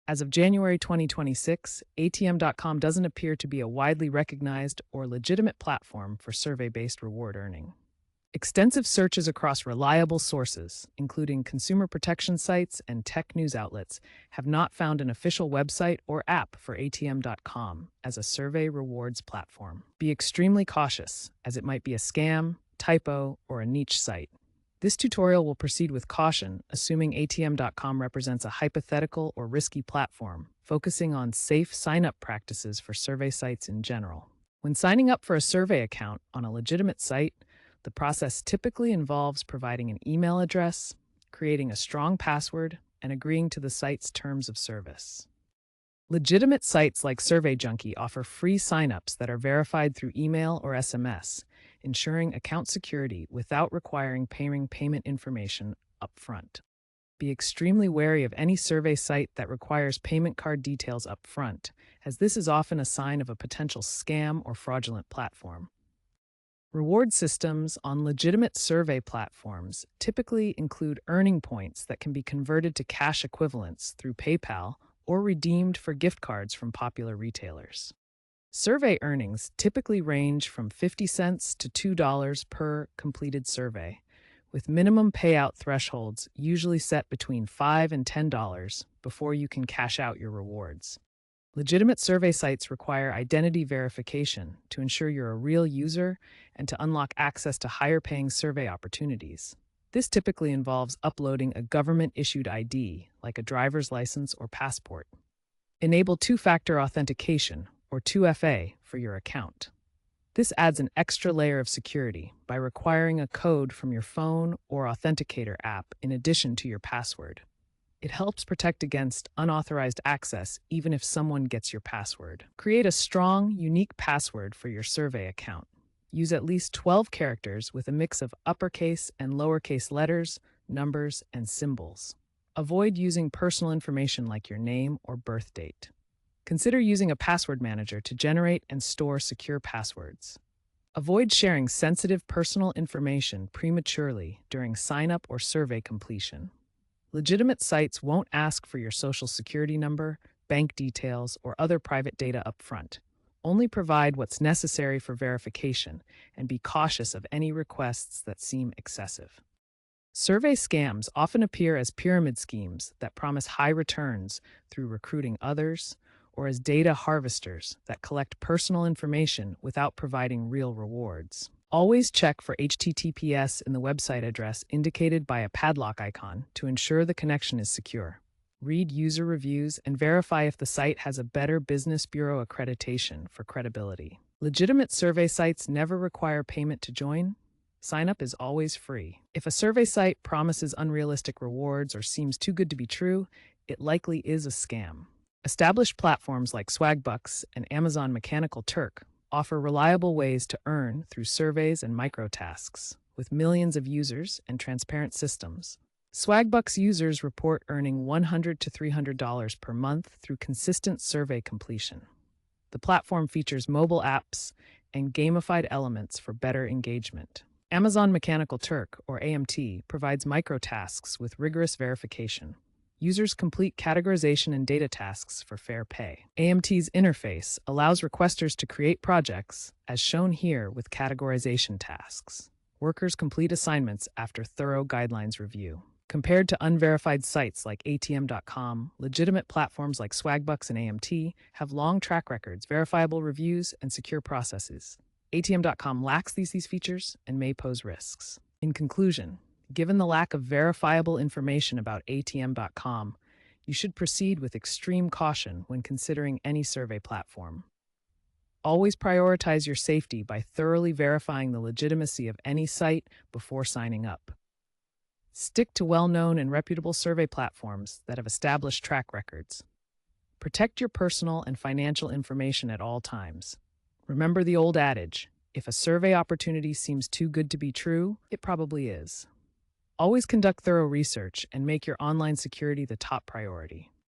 As of January 2026, ATM.com doesn't appear to be a widely recognized or legitimate platform for survey based reward earning. Extensive searches across reliable sources, including consumer protection sites and tech news outlets, have not found an official website or app for ATM.com as a survey rewards platform. Be extremely cautious, as it might be a scam, typo, or a niche site. This tutorial will proceed with caution, assuming ATM.com represents a hypothetical or risky platform, focusing on safe sign-up practices for survey sites in general. When signing up for a survey account on a legitimate site, the process typically involves providing an email address, creating a strong password, and agreeing to the site's terms of service. Legitimate sites like SurveyJunkie offer free signups that are verified through email or SMS, ensuring account security without requiring payment information upfront. Be extremely wary of any survey site that requires payment card details upfront, as this is often a sign of a potential scam or fraudulent platform. Reward systems on legitimate survey platforms typically include earning points that can be converted to cash equivalents through PayPal or redeemed for gift cards from popular retailers. Survey earnings typically range from 50 cents to $2 per completed survey, with minimum payout thresholds usually set between $5 and $10 before you can cash out your rewards. Legitimate survey sites require identity verification to ensure you're a real user and to unlock access to higher-paying survey opportunities. This typically involves uploading a government-issued ID, like a driver's license or passport. Enable two-factor authentication, or 2FA, for your account. This adds an extra layer of security by requiring a code from your phone or authenticator app in addition to your password. It helps protect against unauthorized access even if someone gets your password. Create a strong, unique password for your survey account. Use at least 12 characters with a mix of uppercase and lowercase letters, numbers, and symbols. Avoid using personal information like your name or birth date. Consider using a password manager to generate and store secure passwords. Avoid sharing sensitive personal information prematurely during sign-up or survey completion. Legitimate sites won't ask for your social security number, bank details, or other private data upfront. Only provide what's necessary for verification and be cautious of any requests that seem excessive. Survey scams often appear as pyramid schemes that promise high returns through recruiting others, or as data harvesters that collect personal information without providing real rewards. Always check for HTTPS in the website address indicated by a padlock icon to ensure the connection is secure. Read user reviews and verify if the site has a Better Business Bureau accreditation for credibility. Legitimate survey sites never require payment to join. Sign-up is always free. If a survey site promises unrealistic rewards or seems too good to be true, it likely is a scam. Established platforms like Swagbucks and Amazon Mechanical Turk offer reliable ways to earn through surveys and microtasks, with millions of users and transparent systems. Swagbucks users report earning $100 to $300 per month through consistent survey completion. The platform features mobile apps and gamified elements for better engagement. Amazon Mechanical Turk, or AMT, provides microtasks with rigorous verification. Users complete categorization and data tasks for fair pay. AMT's interface allows requesters to create projects, as shown here with categorization tasks. Workers complete assignments after thorough guidelines review. Compared to unverified sites like ATM.com, legitimate platforms like Swagbucks and AMT have long track records, verifiable reviews, and secure processes. ATM.com lacks these features and may pose risks. In conclusion, given the lack of verifiable information about ATM.com, you should proceed with extreme caution when considering any survey platform. Always prioritize your safety by thoroughly verifying the legitimacy of any site before signing up. Stick to well-known and reputable survey platforms that have established track records. Protect your personal and financial information at all times. Remember the old adage, if a survey opportunity seems too good to be true, it probably is. Always conduct thorough research and make your online security the top priority.